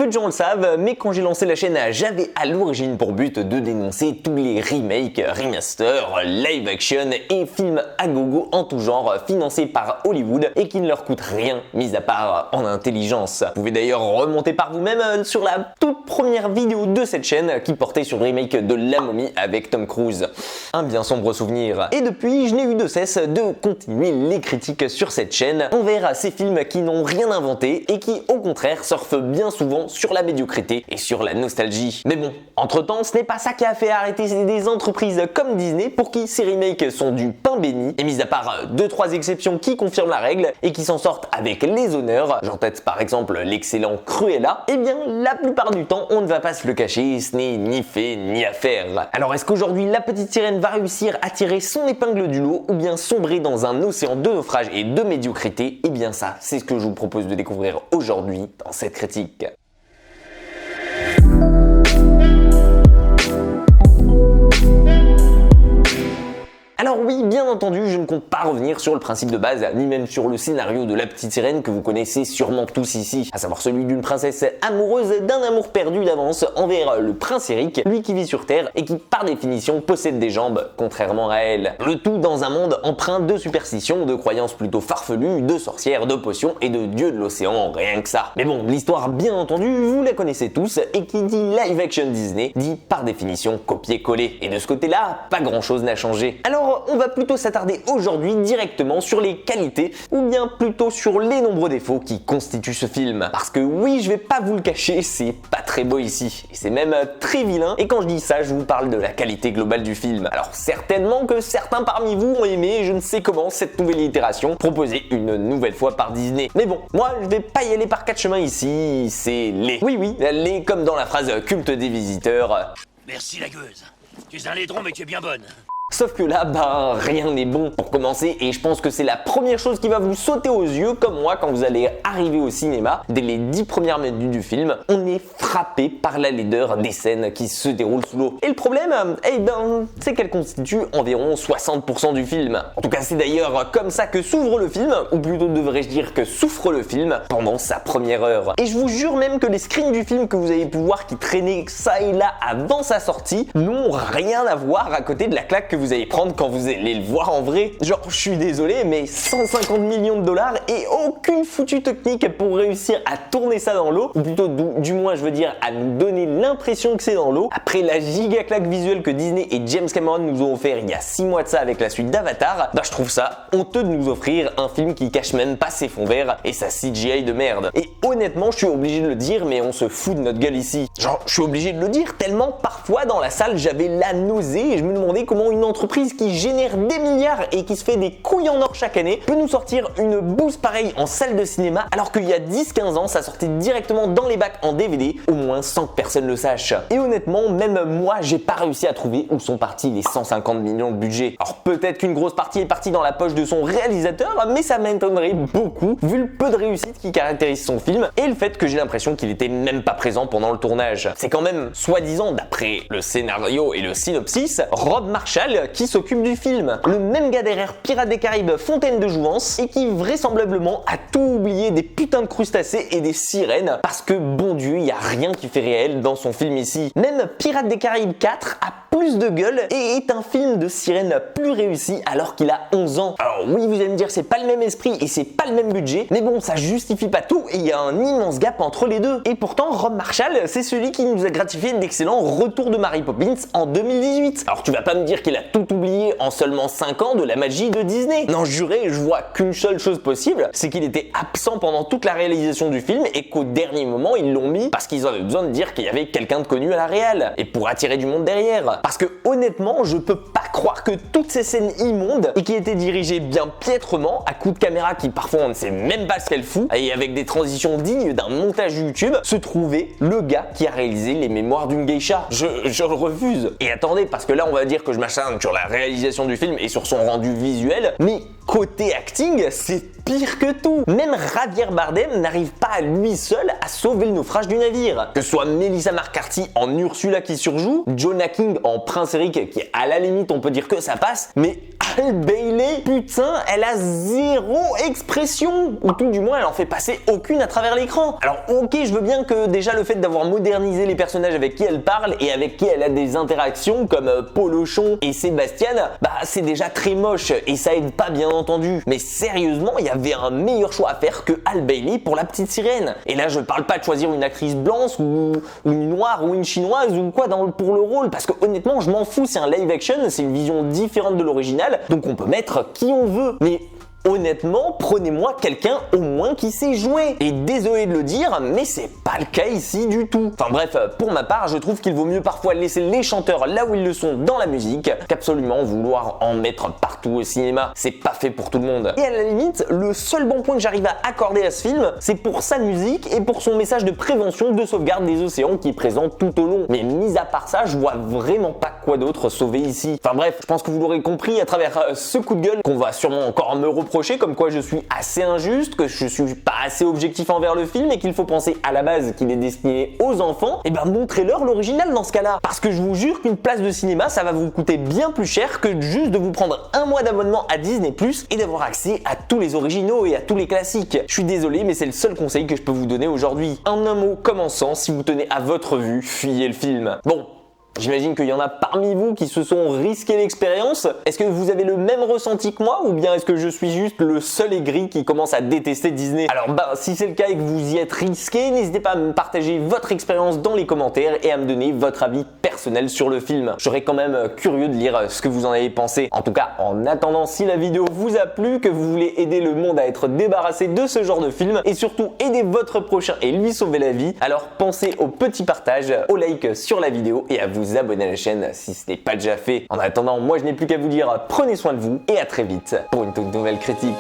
Peu de gens le savent, mais quand j'ai lancé la chaîne, j'avais à l'origine pour but de dénoncer tous les remakes, remasters, live action et films à gogo en tout genre financés par Hollywood et qui ne leur coûtent rien, mis à part en intelligence. Vous pouvez d'ailleurs remonter par vous-même sur la toute première vidéo de cette chaîne qui portait sur le remake de La Momie avec Tom Cruise. Un bien sombre souvenir. Et depuis, je n'ai eu de cesse de continuer les critiques sur cette chaîne envers ces films qui n'ont rien inventé et qui, au contraire, surfent bien souvent sur la médiocrité et sur la nostalgie. Mais bon, entre-temps, ce n'est pas ça qui a fait arrêter des entreprises comme Disney pour qui ces remakes sont du pain béni, et mis à part 2-3 exceptions qui confirment la règle et qui s'en sortent avec les honneurs, j'en tête par exemple l'excellent Cruella, eh bien la plupart du temps, on ne va pas se le cacher, ce n'est ni fait ni à faire. Alors est-ce qu'aujourd'hui la petite sirène va réussir à tirer son épingle du lot ou bien sombrer dans un océan de naufrage et de médiocrité? Eh bien ça, c'est ce que je vous propose de découvrir aujourd'hui dans cette critique. Alors oui, bien entendu, je ne compte pas revenir sur le principe de base, ni même sur le scénario de La Petite Sirène que vous connaissez sûrement tous ici, à savoir celui d'une princesse amoureuse d'un amour perdu d'avance envers le prince Eric, lui qui vit sur Terre et qui par définition possède des jambes, contrairement à elle. Le tout dans un monde empreint de superstitions, de croyances plutôt farfelues, de sorcières, de potions et de dieux de l'océan, rien que ça. Mais bon, l'histoire bien entendu, vous la connaissez tous, et qui dit live action Disney, dit par définition copier-coller. Et de ce côté-là, pas grand chose n'a changé. Alors on va plutôt s'attarder aujourd'hui directement sur les qualités ou bien plutôt sur les nombreux défauts qui constituent ce film. Parce que oui, je vais pas vous le cacher, c'est pas très beau ici. Et c'est même très vilain. Et quand je dis ça, je vous parle de la qualité globale du film. Alors certainement que certains parmi vous ont aimé, je ne sais comment, cette nouvelle itération proposée une nouvelle fois par Disney. Mais bon, moi je vais pas y aller par quatre chemins ici, c'est laid. Oui, laid comme dans la phrase culte des visiteurs. Merci la gueuse. Tu es un laidron mais tu es bien bonne. Sauf que là, rien n'est bon pour commencer et je pense que c'est la première chose qui va vous sauter aux yeux comme moi quand vous allez arriver au cinéma. Dès les 10 premières minutes du film, on est frappé par la laideur des scènes qui se déroulent sous l'eau. Et le problème, c'est qu'elle constitue environ 60% du film. En tout cas, c'est d'ailleurs comme ça que s'ouvre le film, ou plutôt devrais-je dire que souffre le film pendant sa première heure. Et je vous jure même que les screens du film que vous avez pu voir qui traînaient ça et là avant sa sortie n'ont rien à voir à côté de la claque que vous allez prendre quand vous allez le voir en vrai. Genre, je suis désolé, mais 150 millions de dollars et aucune foutue technique pour réussir à tourner ça dans l'eau, ou plutôt du moins je veux dire à nous donner l'impression que c'est dans l'eau. Après la giga claque visuelle que Disney et James Cameron nous ont offert il y a 6 mois de ça avec la suite d'Avatar, je trouve ça honteux de nous offrir un film qui cache même pas ses fonds verts et sa CGI de merde. Et honnêtement, je suis obligé de le dire, mais on se fout de notre gueule ici. Genre, je suis obligé de le dire tellement parfois dans la salle j'avais la nausée et je me demandais comment une entreprise qui génère des milliards et qui se fait des couilles en or chaque année peut nous sortir une bouse pareille en salle de cinéma alors qu'il y a 10-15 ans ça sortait directement dans les bacs en DVD, au moins sans que personne le sache. Et honnêtement, même moi j'ai pas réussi à trouver où sont partis les 150 millions de budget. Alors peut-être qu'une grosse partie est partie dans la poche de son réalisateur, mais ça m'étonnerait beaucoup vu le peu de réussite qui caractérise son film et le fait que j'ai l'impression qu'il était même pas présent pendant le tournage. C'est quand même, soi-disant d'après le scénario et le synopsis, Rob Marshall qui s'occupe du film. Le même gars derrière Pirates des Caraïbes Fontaine de Jouvence et qui vraisemblablement a tout oublié des putains de crustacés et des sirènes parce que bon Dieu, il y a rien qui fait réel dans son film ici. Même Pirates des Caraïbes 4 a plus de gueule et est un film de sirène plus réussi alors qu'il a 11 ans. Alors oui, vous allez me dire c'est pas le même esprit et c'est pas le même budget, mais bon, ça justifie pas tout et il y a un immense gap entre les deux. Et pourtant, Rob Marshall, c'est celui qui nous a gratifié d'excellents retours de Mary Poppins en 2018. Alors tu vas pas me dire qu'il a tout oublié en seulement 5 ans de la magie de Disney. Non, juré, je vois qu'une seule chose possible, c'est qu'il était absent pendant toute la réalisation du film et qu'au dernier moment, ils l'ont mis parce qu'ils avaient besoin de dire qu'il y avait quelqu'un de connu à la réal et pour attirer du monde derrière. Parce que honnêtement, je peux pas croire que toutes ces scènes immondes et qui étaient dirigées bien piètrement à coups de caméra qui parfois on ne sait même pas ce qu'elle fout et avec des transitions dignes d'un montage YouTube, se trouvait le gars qui a réalisé Les Mémoires d'une Geisha. Je le refuse. Et attendez, parce que là on va dire que je m'acharne sur la réalisation du film et sur son rendu visuel, mais côté acting, c'est pire que tout. Même Javier Bardem n'arrive pas à lui seul à sauver le naufrage du navire. Que ce soit Melissa McCarthy en Ursula qui surjoue, Jonah King en Prince Eric qui à la limite on peut dire que ça passe, mais Halle Bailey, putain, elle a zéro expression, ou tout du moins elle en fait passer aucune à travers l'écran. Alors ok, je veux bien que déjà le fait d'avoir modernisé les personnages avec qui elle parle et avec qui elle a des interactions comme Polochon et Sébastien, bah c'est déjà très moche et ça aide pas bien entendu. Mais sérieusement, il y avait un meilleur choix à faire que Halle Bailey pour la petite sirène. Et là je parle pas de choisir une actrice blanche ou une noire ou une chinoise ou quoi pour le rôle, parce que honnêtement je m'en fous, c'est un live action, c'est une vision différente de l'original, donc on peut mettre qui on veut. Mais honnêtement, prenez-moi quelqu'un au moins qui sait jouer. Et désolé de le dire, mais c'est pas le cas ici du tout. Enfin bref, pour ma part, je trouve qu'il vaut mieux parfois laisser les chanteurs là où ils le sont dans la musique, qu'absolument vouloir en mettre partout au cinéma. C'est pas fait pour tout le monde. Et à la limite, le seul bon point que j'arrive à accorder à ce film, c'est pour sa musique et pour son message de prévention de sauvegarde des océans qui est présent tout au long. Mais mis à part ça, je vois vraiment pas quoi d'autre sauver ici. Enfin bref, je pense que vous l'aurez compris à travers ce coup de gueule qu'on va sûrement encore me reprocher, comme quoi je suis assez injuste, que je suis pas assez objectif envers le film et qu'il faut penser à la base qu'il est destiné aux enfants, et ben montrez-leur l'original dans ce cas-là. Parce que je vous jure qu'une place de cinéma, ça va vous coûter bien plus cher que juste de vous prendre un mois d'abonnement à Disney+ et d'avoir accès à tous les originaux et à tous les classiques. Je suis désolé, mais c'est le seul conseil que je peux vous donner aujourd'hui. En un mot commençant, si vous tenez à votre vue, fuyez le film. Bon. J'imagine qu'il y en a parmi vous qui se sont risqués l'expérience. Est-ce que vous avez le même ressenti que moi, ou bien est-ce que je suis juste le seul aigri qui commence à détester Disney? Alors si c'est le cas et que vous y êtes risqué, n'hésitez pas à me partager votre expérience dans les commentaires et à me donner votre avis personnel sur le film. Je serais quand même curieux de lire ce que vous en avez pensé. En tout cas, en attendant, si la vidéo vous a plu, que vous voulez aider le monde à être débarrassé de ce genre de film et surtout aider votre prochain et lui sauver la vie, alors pensez au petit partage, au like sur la vidéo et à vous abonner à la chaîne si ce n'est pas déjà fait. En attendant, moi je n'ai plus qu'à vous dire prenez soin de vous et à très vite pour une toute nouvelle critique.